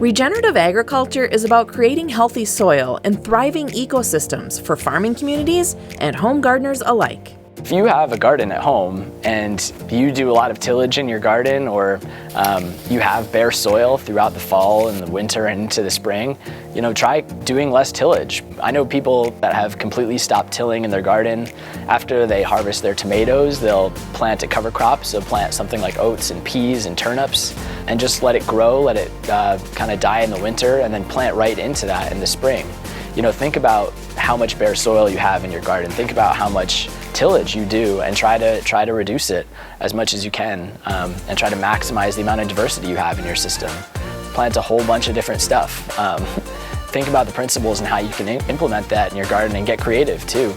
Regenerative agriculture is about creating healthy soil and thriving ecosystems for farming communities and home gardeners alike. If you have a garden at home and you do a lot of tillage in your garden, or you have bare soil throughout the fall and the winter and into the spring, try doing less tillage. I know people that have completely stopped tilling in their garden. After they harvest their tomatoes, they'll plant a cover crop, so plant something like oats and peas and turnips, and just let it grow, let it kind of die in the winter, and then plant right into that in the spring. Think about how much bare soil you have in your garden. Think about how much tillage you do, and try to reduce it as much as you can, and try to maximize the amount of diversity you have in your system. Plant a whole bunch of different stuff. Think about the principles and how you can implement that in your garden, and get creative too.